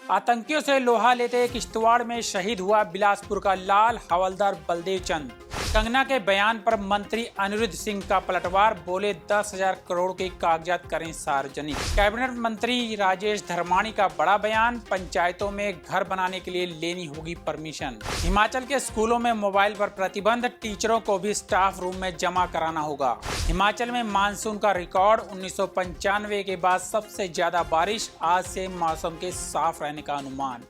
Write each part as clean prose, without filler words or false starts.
आतंकियों से लोहा लेते किश्तवाड़ में शहीद हुआ बिलासपुर का लाल हवलदार बलदेव चंद। कंगना के बयान पर मंत्री अनिरुद्ध सिंह का पलटवार, बोले 10,000 करोड़ के कागजात करें सार्वजनिक। कैबिनेट मंत्री राजेश धर्माणी का बड़ा बयान, पंचायतों में घर बनाने के लिए लेनी होगी परमिशन। हिमाचल के स्कूलों में मोबाइल पर प्रतिबंध, टीचरों को भी स्टाफ रूम में जमा कराना होगा। हिमाचल में मानसून का रिकॉर्ड, 1995 के बाद सबसे ज्यादा बारिश, आज से मौसम के साफ रहने का अनुमान।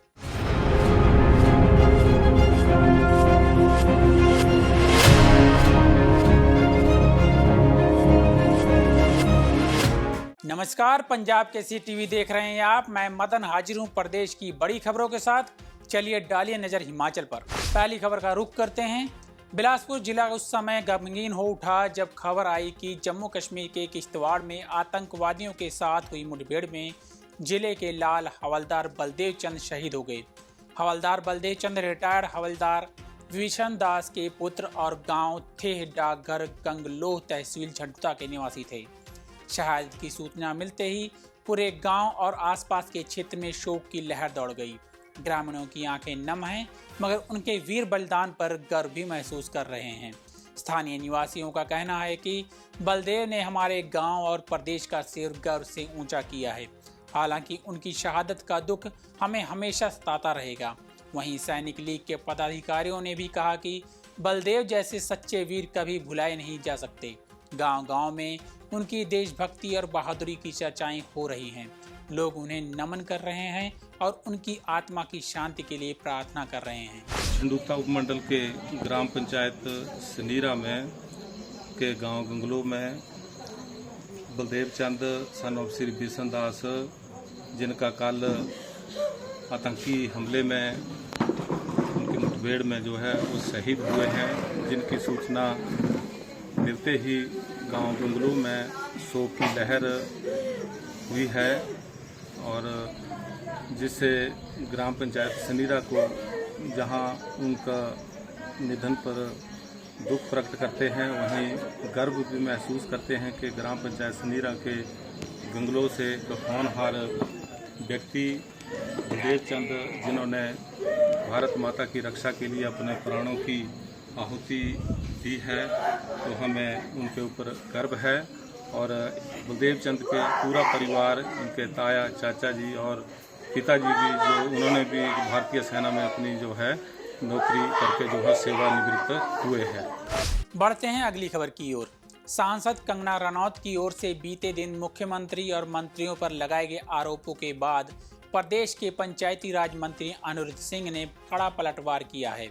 नमस्कार, पंजाब केसरी टीवी देख रहे हैं आप। मैं मदन हाजिर हूं प्रदेश की बड़ी खबरों के साथ। चलिए डालिए नजर हिमाचल पर। पहली खबर का रुख करते हैं। बिलासपुर जिला उस समय गमगीन हो उठा जब खबर आई कि जम्मू कश्मीर के किश्तवाड़ में आतंकवादियों के साथ हुई मुठभेड़ में जिले के लाल हवलदार बलदेव चंद शहीद हो गए। हवलदार बलदेव चंद रिटायर्ड हवलदार विशन दास के पुत्र और गांव थेह डाकघर गंगलोह तहसील झंडुता के निवासी थे। शहादत की सूचना मिलते ही पूरे गांव और आसपास के क्षेत्र में शोक की लहर दौड़ गई। ग्रामीणों की आंखें नम हैं, मगर उनके वीर बलिदान पर गर्व भी महसूस कर रहे हैं। स्थानीय निवासियों का कहना है कि बलदेव ने हमारे गांव और प्रदेश का सिर गर्व से ऊंचा किया है। हालांकि उनकी शहादत का दुख हमें हमेशा सताता रहेगा। वहीं सैनिक लीग के पदाधिकारियों ने भी कहा कि बलदेव जैसे सच्चे वीर कभी भुलाए नहीं जा सकते। गांव-गांव में उनकी देशभक्ति और बहादुरी की चर्चाएं हो रही हैं। लोग उन्हें नमन कर रहे हैं और उनकी आत्मा की शांति के लिए प्रार्थना कर रहे हैं। झंडुता उपमंडल के ग्राम पंचायत सनीरा में के गांव गंगलोह में बलदेव चंद सन ऑफ श्री बिशन दास, जिनका कल आतंकी हमले में उनकी मुठभेड़ में जो है वो शहीद हुए हैं, जिनकी सूचना मिलते ही गांव गंगलोह में शोक की लहर हुई है और जिससे ग्राम पंचायत सनीरा को जहां उनका निधन पर दुख प्रकट करते हैं, वहीं गर्व भी महसूस करते हैं कि ग्राम पंचायत सनीरा के गंगलोह से एक होनहार व्यक्ति बलदेव चंद, जिन्होंने भारत माता की रक्षा के लिए अपने प्राणों की आहुति दी है, तो हमें उनके ऊपर गर्व है। और बलदेव चंद के पूरा परिवार, उनके ताया, चाचा जी और पिताजी भी, जो उन्होंने भी भारतीय सेना में अपनी जो है नौकरी करके जो है सेवानिवृत्त हुए हैं। बढ़ते हैं अगली खबर की ओर। सांसद कंगना रनौत की ओर से बीते दिन मुख्यमंत्री और मंत्रियों पर लगाए गए आरोपों के बाद प्रदेश के पंचायती राज मंत्री अनिरुद्ध सिंह ने कड़ा पलटवार किया है।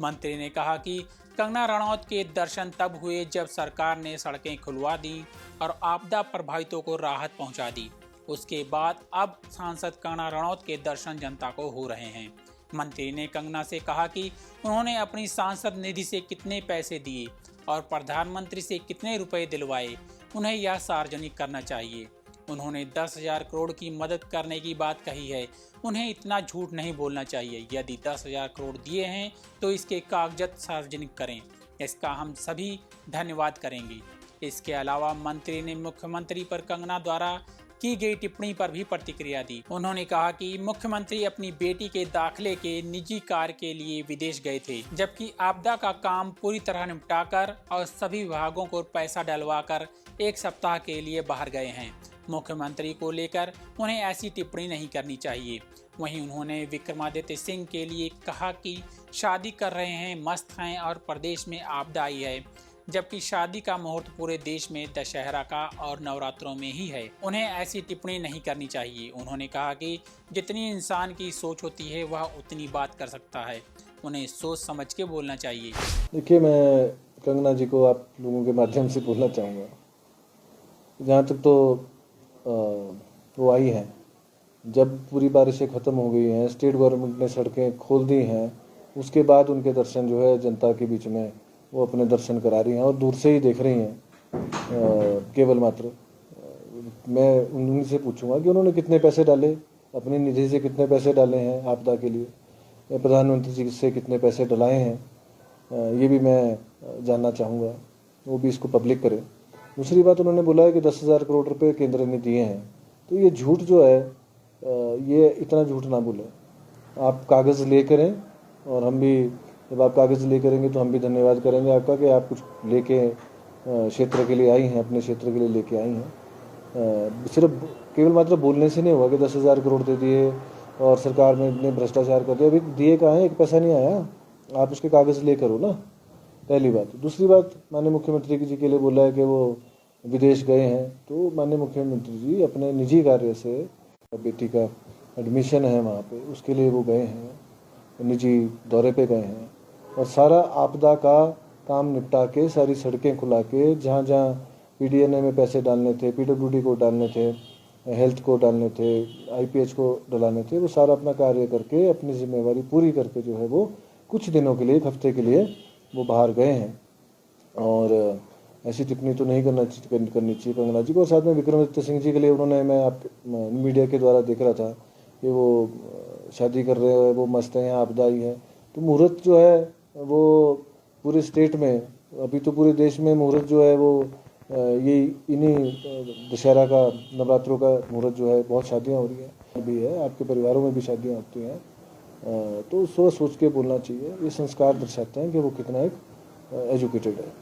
मंत्री ने कहा कि कंगना रनौत के दर्शन तब हुए जब सरकार ने सड़कें खुलवा दी और आपदा प्रभावितों को राहत पहुंचा दी। उसके बाद अब सांसद कंगना रनौत के दर्शन जनता को हो रहे हैं। मंत्री ने कंगना से कहा कि उन्होंने अपनी सांसद निधि से कितने पैसे दिए और प्रधानमंत्री से कितने रुपए दिलवाए, उन्हें यह सार्वजनिक करना चाहिए। उन्होंने 10,000 करोड़ की मदद करने की बात कही है, उन्हें इतना झूठ नहीं बोलना चाहिए। यदि 10,000 करोड़ दिए हैं तो इसके कागजात सार्वजनिक करें, इसका हम सभी धन्यवाद करेंगे। इसके अलावा मंत्री ने मुख्यमंत्री पर कंगना द्वारा की गई टिप्पणी पर भी प्रतिक्रिया दी। उन्होंने कहा कि मुख्यमंत्री अपनी बेटी के दाखिले के निजी कार्य के लिए विदेश गए थे, जबकि आपदा का काम पूरी तरह निपटाकर और सभी विभागों को पैसा डलवाकर 1 सप्ताह के लिए बाहर गए हैं। मुख्यमंत्री को लेकर उन्हें ऐसी टिप्पणी नहीं करनी चाहिए। वहीं उन्होंने विक्रमादित्य सिंह के लिए कहा कि शादी कर रहे हैं, मस्त हैं और प्रदेश में आपदा आई है, जबकि शादी का मुहूर्त पूरे देश में दशहरा का और नवरात्रों में ही है। उन्हें ऐसी टिप्पणी नहीं करनी चाहिए। उन्होंने कहा कि जितनी इंसान की सोच होती है वह उतनी बात कर सकता है, उन्हें सोच समझ के बोलना चाहिए। देखिए, मैं कंगना जी को आप लोगों के माध्यम से बोलना चाहूँगा, जहाँ तक तो वो आई हैं, जब पूरी बारिशें ख़त्म हो गई हैं, स्टेट गवर्नमेंट ने सड़कें खोल दी हैं, उसके बाद उनके दर्शन जो है जनता के बीच में वो अपने दर्शन करा रही हैं और दूर से ही देख रही हैं। केवल मात्र मैं उनसे पूछूंगा कि उन्होंने कितने पैसे डाले, अपनी निधि से कितने पैसे डाले हैं आपदा के लिए, प्रधानमंत्री जी से कितने पैसे डलाए हैं, ये भी मैं जानना चाहूँगा। वो भी इसको पब्लिक करें। दूसरी बात, उन्होंने बोला है कि 10,000 करोड़ रुपए केंद्र ने दिए हैं, तो ये झूठ जो है ये इतना झूठ ना बोलें। आप कागज़ ले करें और हम भी जब आप कागज़ ले करेंगे तो हम भी धन्यवाद करेंगे आपका कि आप कुछ लेके क्षेत्र के लिए आई हैं, अपने क्षेत्र के लिए लेके आई हैं। सिर्फ केवल मात्र बोलने से नहीं हुआ कि 10,000 करोड़ दे दिए और सरकार ने इतने भ्रष्टाचार कर दिया। अभी दिए कहाँ हैं, एक पैसा नहीं आया। आप उसके कागज़ ले करो ना, पहली बात। दूसरी बात, माननीय मुख्यमंत्री जी के लिए बोला है कि वो विदेश गए हैं, तो माननीय मुख्यमंत्री जी अपने निजी कार्य से बेटी का एडमिशन है वहाँ पे, उसके लिए वो गए हैं, निजी दौरे पे गए हैं और सारा आपदा का काम निपटा के सारी सड़कें खुला के जहाँ जहाँ पीडीएनए में पैसे डालने थे, पीडब्ल्यूडी को डालने थे, हेल्थ को डालने थे, आईपीएच को डलाने थे, वो सारा अपना कार्य करके अपनी जिम्मेवारी पूरी करके जो है वो कुछ दिनों के लिए, एक हफ्ते के लिए वो बाहर गए हैं। और ऐसी टिप्पणी तो नहीं करनी चाहिए कंगना जी को। और साथ में विक्रमादित्य सिंह जी के लिए उन्होंने, मैं आप मीडिया के द्वारा देख रहा था कि वो शादी कर रहे हैं, वो मस्त हैं, आपदा ही है। तो मुहूर्त जो है वो पूरे स्टेट में, अभी तो पूरे देश में मुहूर्त जो है वो ये इन्हीं दशहरा का, नवरात्रों का मुहूर्त जो है, बहुत शादियाँ हो रही हैं भी है, आपके परिवारों में भी शादियाँ होती हैं। तो सोच के बोलना चाहिए। ये संस्कार दर्शाते हैं कि वो कितना एक एजुकेटेड है।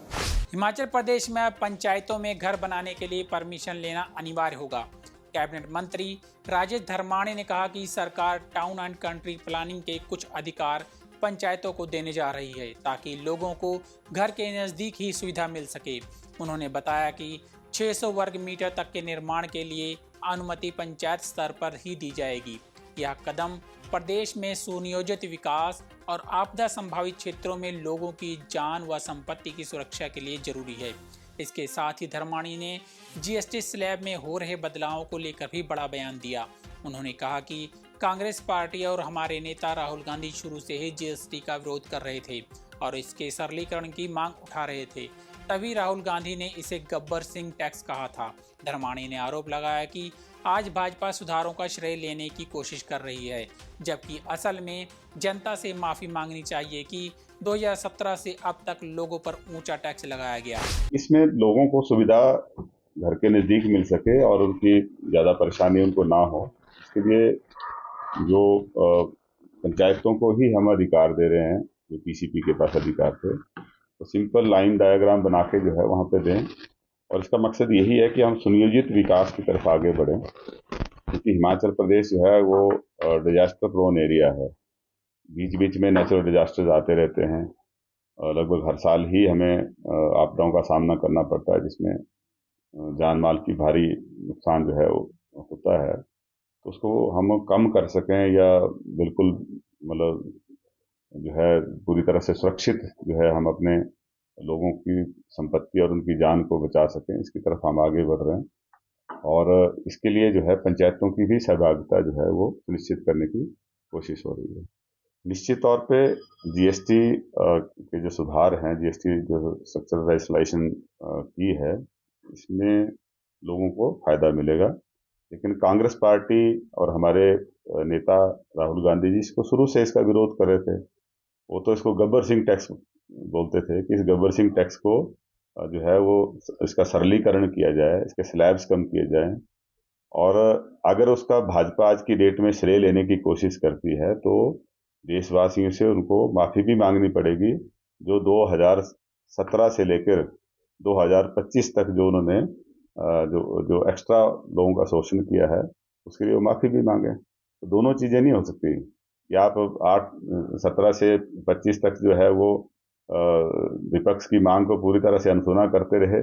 हिमाचल प्रदेश में अब पंचायतों में घर बनाने के लिए परमिशन लेना अनिवार्य होगा। कैबिनेट मंत्री राजेश धर्माणी ने कहा कि सरकार टाउन एंड कंट्री प्लानिंग के कुछ अधिकार पंचायतों को देने जा रही है ताकि लोगों को घर के नज़दीक ही सुविधा मिल सके। उन्होंने बताया कि 600 वर्ग मीटर तक के निर्माण के लिए अनुमति पंचायत स्तर पर ही दी जाएगी। यह कदम प्रदेश में सुनियोजित विकास और आपदा संभावित क्षेत्रों में लोगों की जान व संपत्ति की सुरक्षा के लिए जरूरी है। इसके साथ ही धर्माणी ने जीएसटी स्लैब में हो रहे बदलावों को लेकर भी बड़ा बयान दिया। उन्होंने कहा कि कांग्रेस पार्टी और हमारे नेता राहुल गांधी शुरू से ही जीएसटी का विरोध कर रहे थे और इसके सरलीकरण की मांग उठा रहे थे, तभी राहुल गांधी ने इसे गब्बर सिंह टैक्स कहा था। धर्माणी ने आरोप लगाया कि आज भाजपा सुधारों का श्रेय लेने की कोशिश कर रही है, जबकि असल में जनता से माफी मांगनी चाहिए कि 2017 से अब तक लोगों पर ऊंचा टैक्स लगाया गया। इसमें लोगों को सुविधा घर के नज़दीक मिल सके और उनकी ज़्यादा परेशानी उनको ना हो, इसके लिए जो पंचायतों को ही हम अधिकार दे रहे हैं, जो पीसीपी के पास अधिकार थे, तो सिंपल लाइन डायग्राम बना के जो है वहाँ पे दें। और इसका मकसद यही है कि हम सुनियोजित विकास की तरफ आगे बढ़ें, क्योंकि हिमाचल प्रदेश जो है वो डिजास्टर प्रोन एरिया है। बीच बीच में नेचुरल डिजास्टर्स आते रहते हैं, लगभग हर साल ही हमें आपदाओं का सामना करना पड़ता है, जिसमें जान माल की भारी नुकसान जो है वो होता है। तो उसको हम कम कर सकें या बिल्कुल मतलब जो है पूरी तरह से सुरक्षित जो है हम अपने लोगों की संपत्ति और उनकी जान को बचा सकें, इसकी तरफ हम आगे बढ़ रहे हैं। और इसके लिए जो है पंचायतों की भी सहभागिता जो है वो सुनिश्चित करने की कोशिश हो रही है। निश्चित तौर पे जीएसटी के जो सुधार हैं, जीएसटी जो स्ट्रक्चरल रेगुलेशन की है, इसमें लोगों को फायदा मिलेगा। लेकिन कांग्रेस पार्टी और हमारे नेता राहुल गांधी जी इसको शुरू से इसका विरोध कर रहे थे। वो तो इसको गब्बर सिंह टैक्स बोलते थे कि इस गब्बर सिंह टैक्स को जो है वो इसका सरलीकरण किया जाए, इसके स्लैब्स कम किए जाएं। और अगर उसका भाजपा आज की डेट में श्रेय लेने की कोशिश करती है तो देशवासियों से उनको माफ़ी भी मांगनी पड़ेगी, जो 2017 से लेकर 2025 तक जो उन्होंने जो एक्स्ट्रा लोगों का शोषण किया है, उसके लिए वो माफ़ी भी मांगे। तो दोनों चीज़ें नहीं हो सकती कि आप 17 से 25 तक जो है वो विपक्ष की मांग को पूरी तरह से अनसुना करते रहे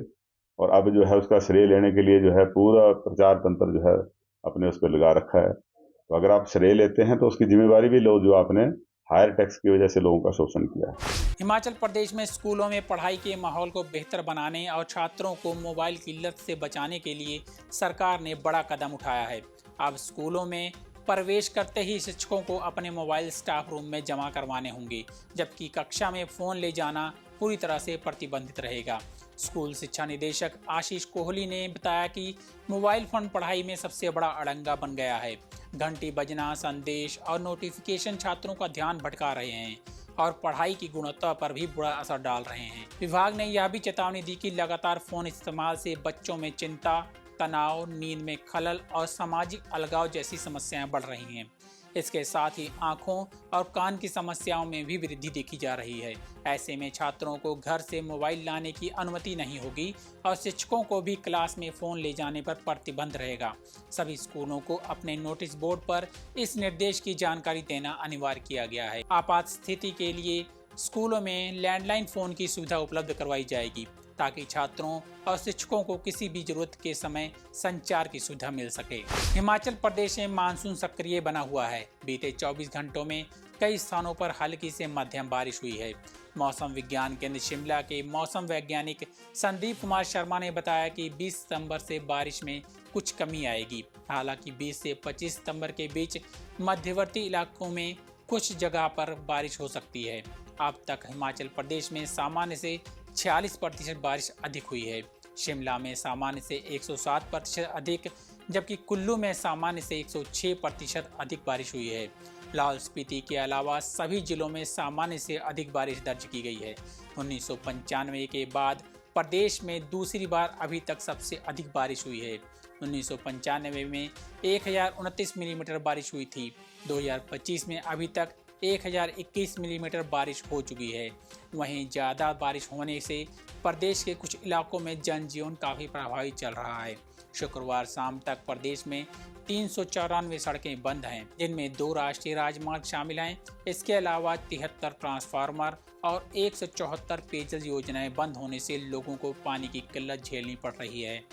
और अब जो है उसका श्रेय लेने के लिए जो है पूरा प्रचार तंत्र जो है अपने उस पर लगा रखा है। तो अगर आप श्रेय लेते हैं तो उसकी जिम्मेवारी भी लो, जो आपने हायर टैक्स की वजह से लोगों का शोषण किया है। हिमाचल प्रदेश में स्कूलों में पढ़ाई के माहौल को बेहतर बनाने और छात्रों को मोबाइल की लत से बचाने के लिए सरकार ने बड़ा कदम उठाया है। अब स्कूलों में प्रवेश करते ही शिक्षकों को अपने मोबाइल स्टाफ रूम में जमा करवाने होंगे, जबकि कक्षा में फ़ोन ले जाना पूरी तरह से प्रतिबंधित रहेगा। स्कूल शिक्षा निदेशक आशीष कोहली ने बताया कि मोबाइल फ़ोन पढ़ाई में सबसे बड़ा अड़ंगा बन गया है। घंटी बजना, संदेश और नोटिफिकेशन छात्रों का ध्यान भटका रहे हैं और पढ़ाई की गुणवत्ता पर भी बुरा असर डाल रहे हैं। विभाग ने यह भी चेतावनी दी कि लगातार फ़ोन इस्तेमाल से बच्चों में चिंता, तनाव, नींद में खलल और सामाजिक अलगाव जैसी समस्याएं बढ़ रही हैं। इसके साथ ही आंखों और कान की समस्याओं में भी वृद्धि देखी जा रही है। ऐसे में छात्रों को घर से मोबाइल लाने की अनुमति नहीं होगी और शिक्षकों को भी क्लास में फ़ोन ले जाने पर प्रतिबंध रहेगा। सभी स्कूलों को अपने नोटिस बोर्ड पर इस निर्देश की जानकारी देना अनिवार्य किया गया है। आपात स्थिति के लिए स्कूलों में लैंडलाइन फ़ोन की सुविधा उपलब्ध करवाई जाएगी ताकि छात्रों और शिक्षकों को किसी भी जरूरत के समय संचार की सुविधा मिल सके। हिमाचल प्रदेश में मानसून सक्रिय बना हुआ है। बीते 24 घंटों में कई स्थानों पर हल्की से मध्यम बारिश हुई है। मौसम विज्ञान केंद्र शिमला के मौसम वैज्ञानिक संदीप कुमार शर्मा ने बताया कि 20 सितंबर से बारिश में कुछ कमी आएगी। हालांकि 20 से 25 सितंबर के बीच मध्यवर्ती इलाकों में कुछ जगह पर बारिश हो सकती है। अब तक हिमाचल प्रदेश में सामान्य से 46% बारिश अधिक हुई है। शिमला में सामान्य से 107% अधिक, जबकि कुल्लू में सामान्य से 106% अधिक बारिश हुई है। लाहौल स्पीति के अलावा सभी जिलों में सामान्य से अधिक बारिश दर्ज की गई है। 1995 के बाद प्रदेश में दूसरी बार अभी तक सबसे अधिक बारिश हुई है। 1995 में 1029 मिलीमीटर बारिश हुई थी। 2025 में अभी तक 1021 मिलीमीटर बारिश हो चुकी है। वहीं ज़्यादा बारिश होने से प्रदेश के कुछ इलाकों में जनजीवन काफ़ी प्रभावित चल रहा है। शुक्रवार शाम तक प्रदेश में 394 सड़कें बंद हैं, जिनमें 2 राष्ट्रीय राजमार्ग शामिल हैं। इसके अलावा 73 ट्रांसफार्मर और 174 पेयजल योजनाएं बंद होने से लोगों को पानी की किल्लत झेलनी पड़ रही है।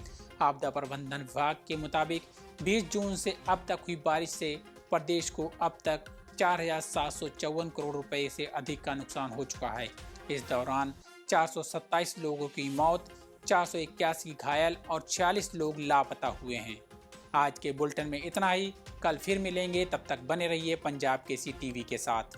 आपदा प्रबंधन विभाग के मुताबिक 20 जून से अब तक हुई बारिश से प्रदेश को अब तक 4,754 करोड़ रुपए से अधिक का नुकसान हो चुका है। इस दौरान 427 लोगों की मौत, 481 घायल और 46 लोग लापता हुए हैं। आज के बुलेटिन में इतना ही। कल फिर मिलेंगे, तब तक बने रहिए पंजाब केसरी टीवी के साथ।